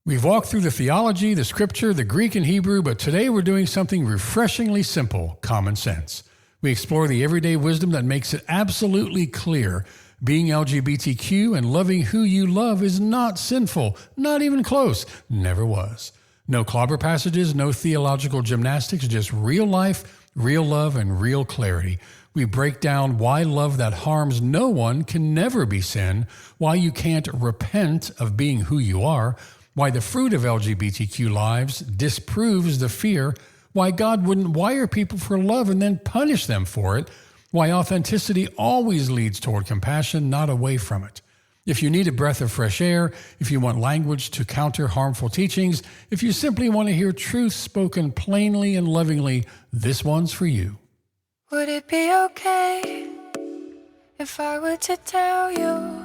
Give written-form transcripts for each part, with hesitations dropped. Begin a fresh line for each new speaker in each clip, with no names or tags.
We've walked through the theology, the scripture, the Greek and Hebrew, but today we're doing something refreshingly simple, common sense. We explore the everyday wisdom that makes it absolutely clear. Being LGBTQ and loving who you love is not sinful, not even close, never was. No clobber passages, no theological gymnastics, just real life, real love, and real clarity. We break down why love that harms no one can never be sin, why you can't repent of being who you are, why the fruit of LGBTQ lives disproves the fear, why God wouldn't wire people for love and then punish them for it, why authenticity always leads toward compassion, not away from it. If you need a breath of fresh air, if you want language to counter harmful teachings, if you simply want to hear truth spoken plainly and lovingly, this one's for you.
Would it be okay if I were to tell you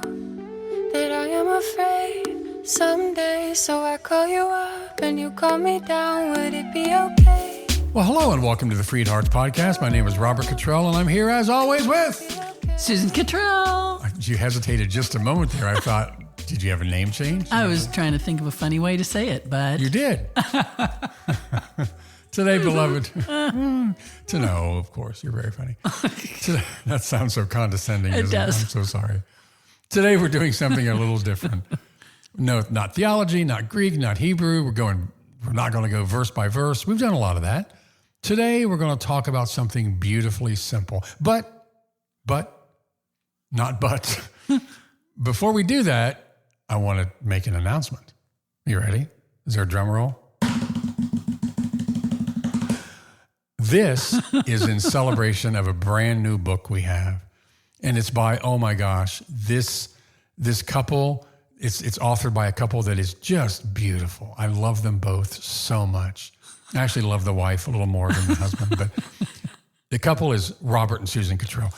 that I am afraid someday, so I call you up and you call me down? Would it be okay?
Well, hello and welcome to the FreedHearts podcast. My name is Robert Cottrell and I'm here as always with
Susan Cottrell.
You hesitated just a moment there. I thought, did you have a name change?
I was trying to think of a funny way to say it, but
You did. Today, beloved, to know, of course, you're very funny. Today, that sounds so condescending.
It
doesn't
does.
I'm so sorry. Today, we're doing something a little different. No, not theology, not Greek, not Hebrew. We're not going to go verse by verse. We've done a lot of that. Today, we're going to talk about something beautifully simple. But, not but. Before we do that, I want to make an announcement. You ready? Is there a drum roll? This is in celebration of a brand new book we have. And it's by, oh my gosh, this couple, it's authored by a couple that is just beautiful. I love them both so much. I actually love the wife a little more than the husband, but the couple is Robert and Susan Cottrell.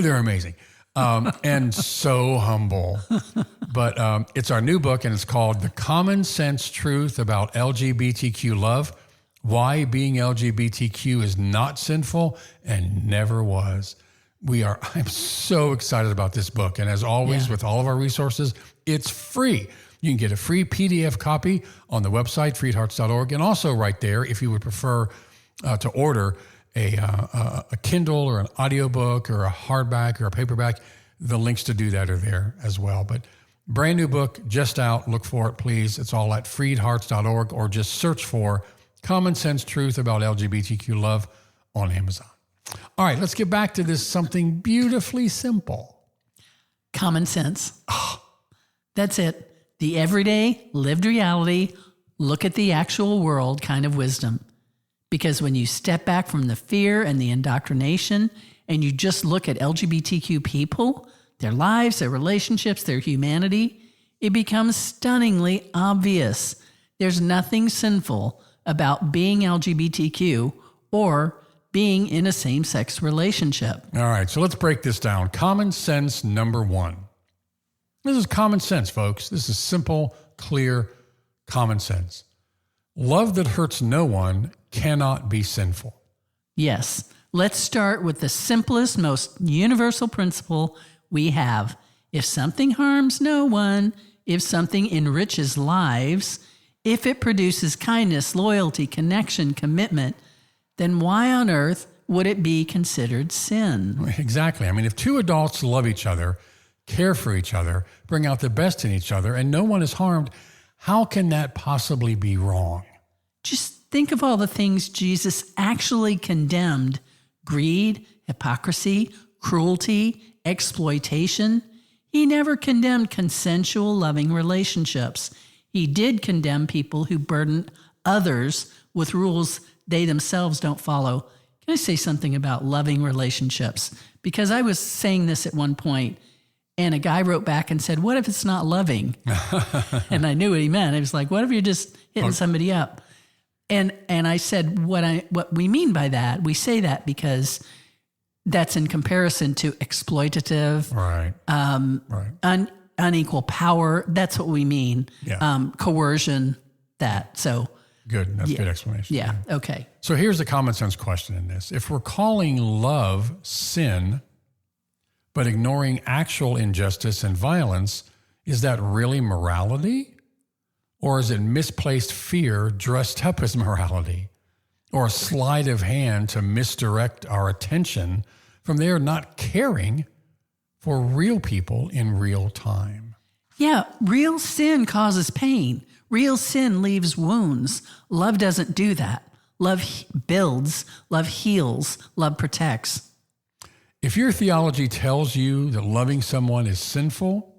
They're amazing. And so humble. But it's our new book, and it's called The Common Sense Truth About LGBTQ Love, Why Being LGBTQ is Not Sinful and Never Was. I'm so excited about this book. And as always, with all of our resources, it's free. You can get a free PDF copy on the website, freedhearts.org. And also right there, if you would prefer to order a Kindle or an audiobook or a hardback or a paperback, the links to do that are there as well. But brand new book, just out. Look for it, please. It's all at freedhearts.org, or just search for Common Sense Truth About LGBTQ Love on Amazon. All right, let's get back to this something beautifully simple.
common sense. That's it. The everyday, lived reality, look at the actual world kind of wisdom. Because when you step back from the fear and the indoctrination and you just look at LGBTQ people, their lives, their relationships, their humanity, it becomes stunningly obvious. There's nothing sinful about being LGBTQ or being in a same-sex relationship.
All right, so let's break this down. Common sense number one. This is common sense, folks. This is simple, clear, common sense. Love that hurts no one cannot be sinful.
Yes, let's start with the simplest, most universal principle we have. If something harms no one, if something enriches lives, if it produces kindness, loyalty, connection, commitment, then why on earth would it be considered sin?
Exactly. I mean, if two adults love each other, care for each other, bring out the best in each other, and no one is harmed, how can that possibly be wrong?
Just think of all the things Jesus actually condemned: greed, hypocrisy, cruelty, exploitation. He never condemned consensual, loving relationships. He did condemn people who burden others with rules they themselves don't follow. Can I say something about loving relationships? Because I was saying this at one point, and a guy wrote back and said, what if it's not loving? And I knew what he meant. It was like, what if you're just hitting somebody up? And I said, what we mean by that, we say that because that's in comparison to exploitative, unequal power. That's what we mean.
Yeah.
Coercion, that. So
Good. That's a good explanation.
Yeah. Okay.
So here's the common sense question in this. If we're calling love sin, but ignoring actual injustice and violence, is that really morality? Or is it misplaced fear dressed up as morality? Or a sleight of hand to misdirect our attention from there not caring for real people in real time?
Yeah, real sin causes pain. Real sin leaves wounds. Love doesn't do that. Love builds, love heals, love protects.
If your theology tells you that loving someone is sinful,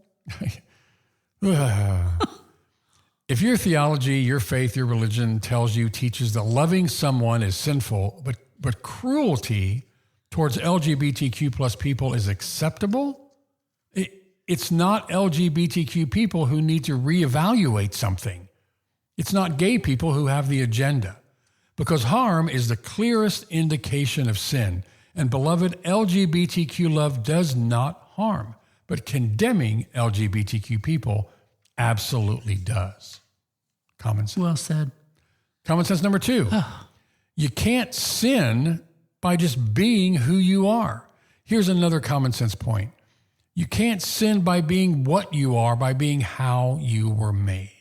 if your theology, your faith, your religion teaches that loving someone is sinful, but cruelty towards LGBTQ plus people is acceptable, it's not LGBTQ people who need to reevaluate something. It's not gay people who have the agenda, because harm is the clearest indication of sin. And beloved, LGBTQ love does not harm, but condemning LGBTQ people absolutely does. Common sense.
Well said.
Common sense number 2. You can't sin by just being who you are. Here's another common sense point. You can't sin by being what you are, by being how you were made.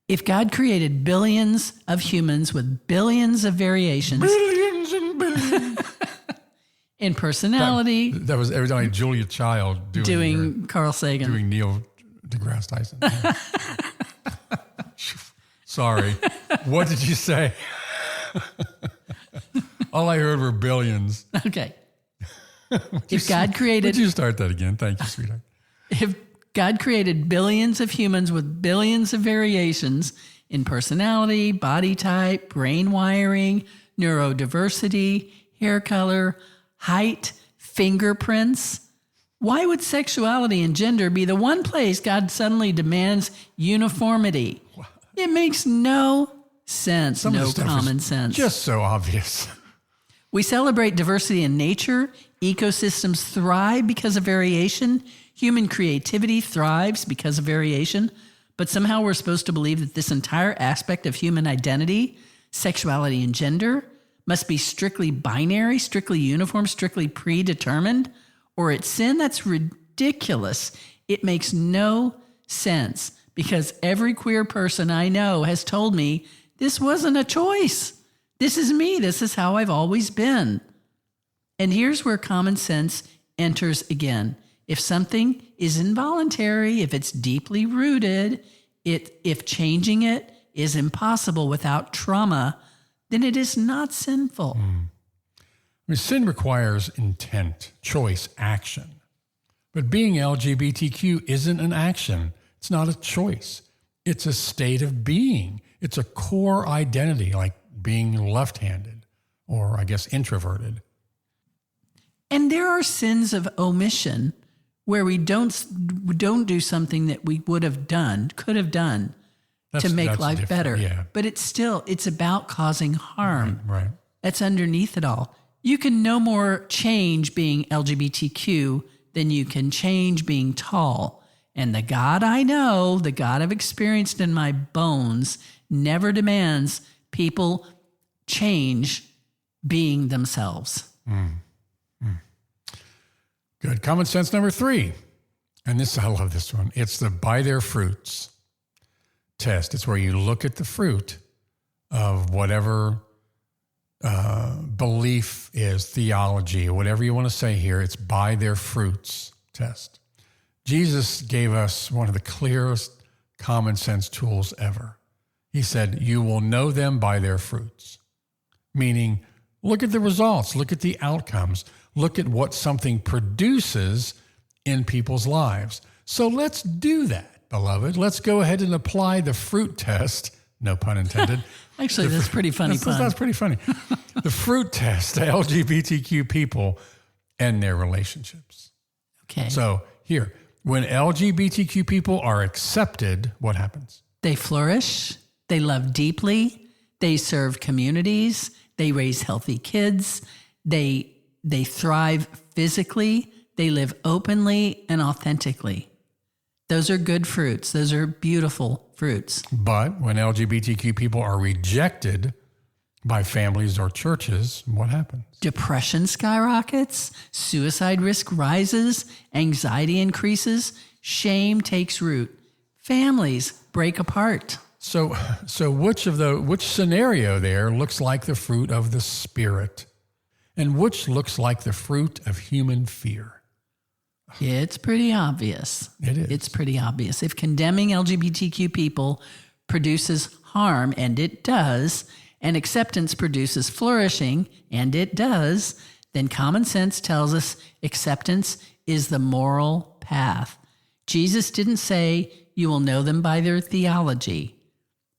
If God created billions of humans with billions of variations,
Billions and billions.
in personality,
That was every time Julia Child
doing Carl Sagan.
doing Neil deGrasse Tyson. Yeah. Sorry. What did you say? All I heard were billions.
Okay. If God created,
Would you start that again? Thank you, sweetheart.
if God created billions of humans with billions of variations in personality, body type, brain wiring, neurodiversity, hair color, height, fingerprints, why would sexuality and gender be the one place God suddenly demands uniformity? It makes no sense,
Some of
no
this stuff is
common sense.
Just so obvious.
We celebrate diversity in nature. Ecosystems thrive because of variation. Human creativity thrives because of variation. But somehow we're supposed to believe that this entire aspect of human identity, sexuality and gender, must be strictly binary, strictly uniform, strictly predetermined, or it's sin. That's ridiculous. It makes no sense, because every queer person I know has told me this wasn't a choice. This is me. This is how I've always been. And here's where common sense enters again. If something is involuntary, if it's deeply rooted, if changing it is impossible without trauma, then it is not sinful.
I mean, sin requires intent, choice, action. But being LGBTQ isn't an action. It's not a choice. It's a state of being. It's a core identity, like being left-handed or, I guess, introverted.
And there are sins of omission where we don't do something that we would have done, could have done to make life
different,
better.
yeah.
But it's about causing harm.
Right.
That's underneath it all. You can no more change being LGBTQ than you can change being tall. And the God I know, the God I've experienced in my bones, never demands people change being themselves.
Good. Common sense number 3. And this, I love this one. It's the by their fruits test. It's where you look at the fruit of whatever belief is, theology, or whatever you want to say here. It's by their fruits test. Jesus gave us one of the clearest common sense tools ever. He said, you will know them by their fruits. Meaning, look at the results, look at the outcomes, look at what something produces in people's lives. So let's do that, beloved. Let's go ahead and apply the fruit test, no pun intended.
Actually, that's pretty funny pun.
That's pretty funny. The fruit test to LGBTQ people and their relationships.
Okay.
So here, when LGBTQ people are accepted, what happens?
They flourish. They love deeply. They serve communities. They raise healthy kids. They thrive physically. They live openly and authentically. Those are good fruits. Those are beautiful fruits.
But when LGBTQ people are rejected by families or churches, what happens?
Depression skyrockets. Suicide risk rises. Anxiety increases. Shame takes root. Families break apart.
So which scenario there looks like the fruit of the Spirit, and which looks like the fruit of human fear?
It's pretty obvious.
It is.
It's pretty obvious. If condemning LGBTQ people produces harm, and it does, and acceptance produces flourishing, and it does, then common sense tells us acceptance is the moral path. Jesus didn't say you will know them by their theology.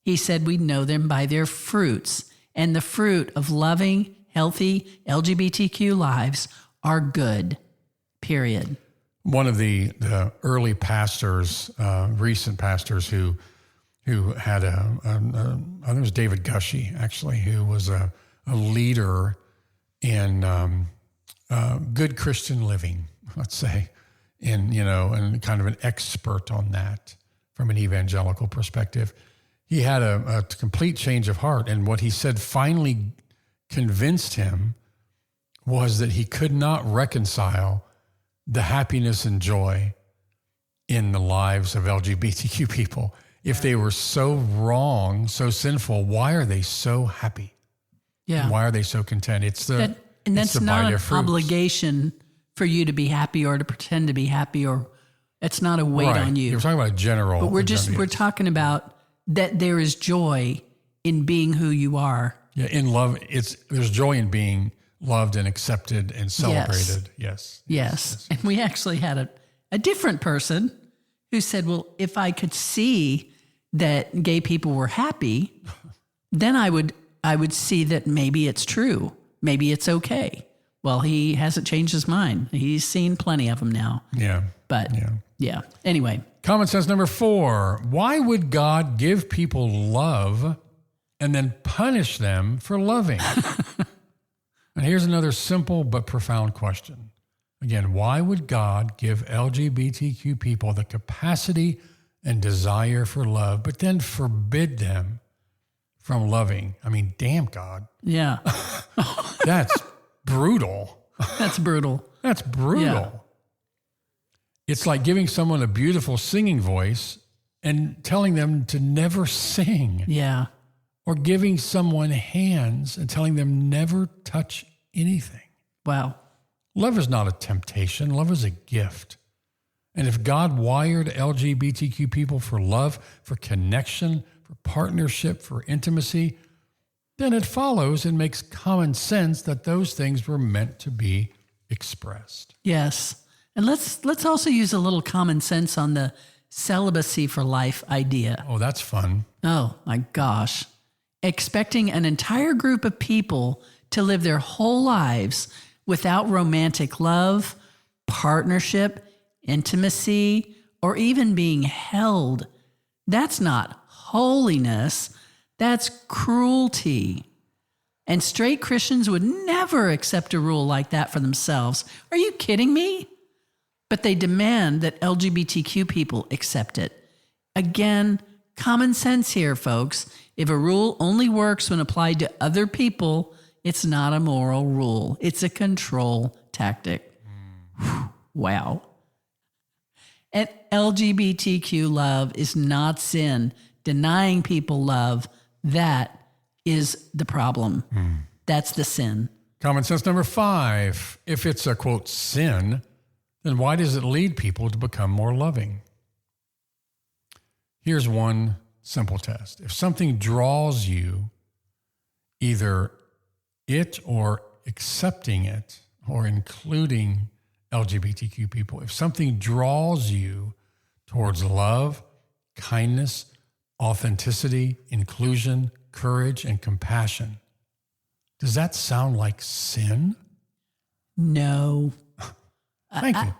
He said we'd know them by their fruits, and the fruit of loving, healthy LGBTQ lives are good, period.
One of the early pastors, recent pastors who had I think it was David Gushee, actually, who was a leader in good Christian living, let's say, and kind of an expert on that from an evangelical perspective. He had a complete change of heart, and what he said finally convinced him was that he could not reconcile the happiness and joy in the lives of LGBTQ people. If they were so wrong, so sinful, why are they so happy?
Yeah.
And why are they so content?
That's not an obligation for you to be happy or to pretend to be happy, or it's not a weight on you.
You're talking about a general.
But we're talking about that there is joy in being who you are.
Yeah, in love, there's joy in being loved and accepted and celebrated. Yes.
And we actually had a different person who said, well, if I could see that gay people were happy, then I would see that maybe it's true. Maybe it's okay. Well, he hasn't changed his mind. He's seen plenty of them now.
Yeah.
But yeah. Anyway.
Common sense number 4. Why would God give people love and then punish them for loving? And here's another simple but profound question. Again, why would God give LGBTQ people the capacity and desire for love, but then forbid them from loving? I mean, damn, God.
Yeah.
That's brutal.
That's brutal.
That's brutal. Yeah. It's like giving someone a beautiful singing voice and telling them to never sing.
Yeah.
Or giving someone hands and telling them never touch anything.
Wow.
Love is not a temptation. Love is a gift. And if God wired LGBTQ people for love, for connection, for partnership, for intimacy, then it follows and makes common sense that those things were meant to be expressed.
Yes. And let's also use a little common sense on the celibacy for life idea.
Oh, that's fun.
Oh, my gosh. Expecting an entire group of people to live their whole lives without romantic love, partnership, intimacy, or even being held. That's not holiness. That's cruelty. And straight Christians would never accept a rule like that for themselves. Are you kidding me? But they demand that LGBTQ people accept it. Again, common sense here, folks. If a rule only works when applied to other people, it's not a moral rule. It's a control tactic. Wow. And LGBTQ love is not sin. Denying people love, that is the problem. That's the sin.
Common sense number 5. If it's a, quote, sin, then why does it lead people to become more loving? Here's one simple test. If something draws you, either it or accepting it or including LGBTQ people, if something draws you towards love, kindness, authenticity, inclusion, courage, and compassion, does that sound like sin?
No.
Thank you.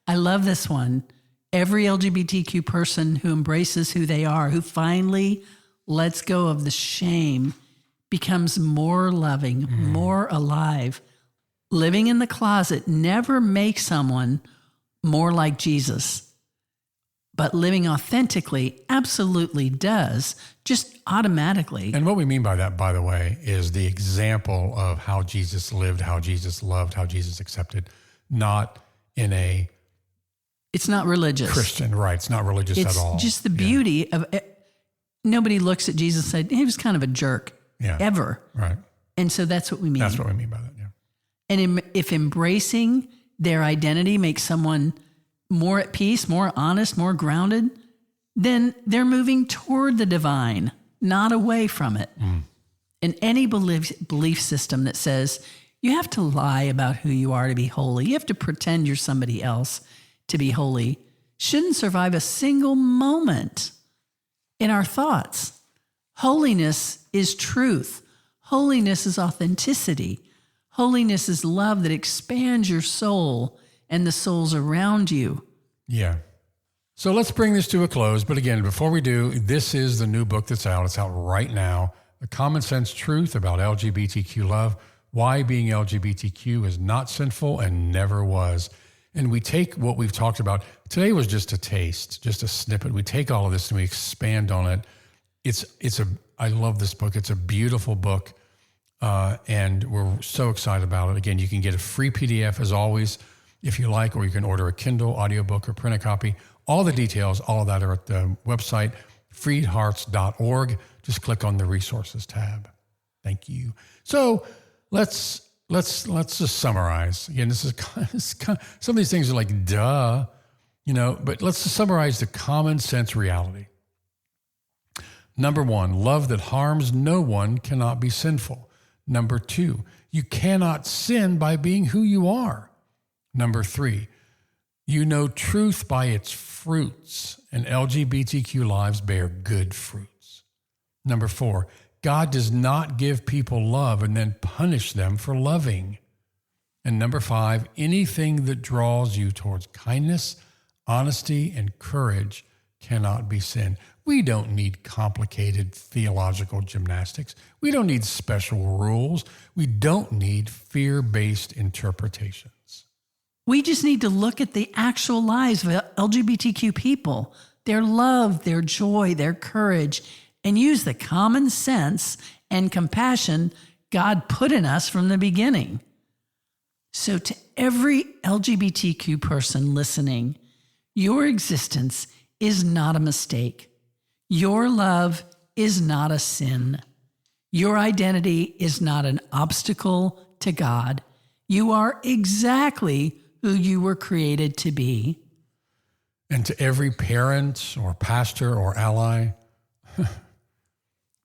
I love this one. Every LGBTQ person who embraces who they are, who finally lets go of the shame, becomes more loving, more alive. Living in the closet never makes someone more like Jesus, but living authentically absolutely does, just automatically.
And what we mean by that, by the way, is the example of how Jesus lived, how Jesus loved, how Jesus accepted, not in a
It's not religious.
Christian, right? It's not religious at all.
It's just the beauty of it. Nobody looks at Jesus and said, he was kind of a jerk ever.
Right.
And so that's what we mean.
That's what we mean by that, yeah.
And if embracing their identity makes someone more at peace, more honest, more grounded, then they're moving toward the divine, not away from it. And any belief system that says you have to lie about who you are to be holy, you have to pretend you're somebody else to be holy, shouldn't survive a single moment in our thoughts. Holiness is truth. Holiness is authenticity. Holiness is love that expands your soul and the souls around you.
Yeah. So let's bring this to a close. But again, before we do, this is the new book that's out. It's out right now. The Common Sense Truth about LGBTQ love, why being LGBTQ is not sinful and never was. And we take what we've talked about. Today was just a taste, just a snippet. We take all of this and we expand on it. I love this book. It's a beautiful book. And we're so excited about it. Again, you can get a free PDF as always, if you like, or you can order a Kindle, audiobook, or print a copy. All the details, all of that are at the website, freedhearts.org. Just click on the resources tab. Thank you. So let's just summarize. Again, this is kind of, some of these things are like, duh, but let's just summarize the common sense reality. Number 1, love that harms no one cannot be sinful. Number 2, you cannot sin by being who you are. Number 3, you know truth by its fruits, and LGBTQ lives bear good fruits. Number 4, God does not give people love and then punish them for loving. And number 5, anything that draws you towards kindness, honesty, and courage cannot be sin. We don't need complicated theological gymnastics. We don't need special rules. We don't need fear-based interpretations.
We just need to look at the actual lives of LGBTQ people, their love, their joy, their courage, and use the common sense and compassion God put in us from the beginning. So to every LGBTQ person listening, your existence is not a mistake. Your love is not a sin. Your identity is not an obstacle to God. You are exactly who you were created to be.
And to every parent or pastor or ally,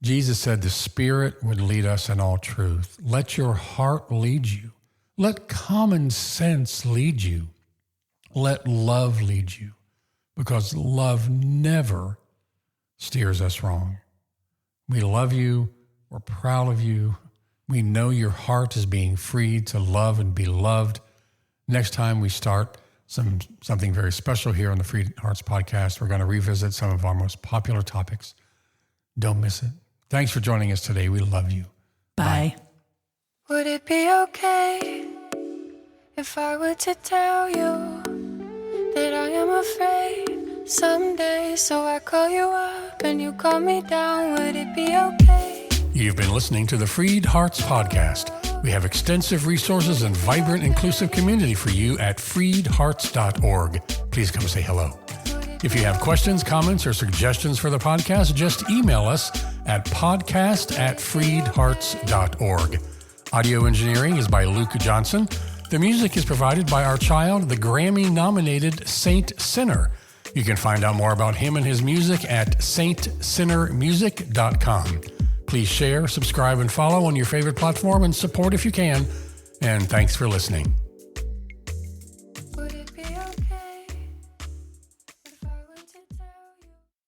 Jesus said the Spirit would lead us in all truth. Let your heart lead you. Let common sense lead you. Let love lead you, because love never steers us wrong. We love you. We're proud of you. We know your heart is being freed to love and be loved. Next time we start something very special here on the FreedHearts podcast, we're going to revisit some of our most popular topics. Don't miss it. Thanks for joining us today. We love you.
Bye.
Would it be okay if I were to tell you that I am afraid someday, so I call you up and you call me down? Would it be okay?
You've been listening to the FreedHearts podcast. We have extensive resources and vibrant, inclusive community for you at freedhearts.org. Please come say hello. If you have questions, comments, or suggestions for the podcast, just email us at podcast@freedhearts.org. Audio engineering is by Luke Johnson. The music is provided by our child, the Grammy-nominated Saint Sinner. You can find out more about him and his music at saintsinnermusic.com. Please share, subscribe, and follow on your favorite platform, and support if you can. And thanks for listening.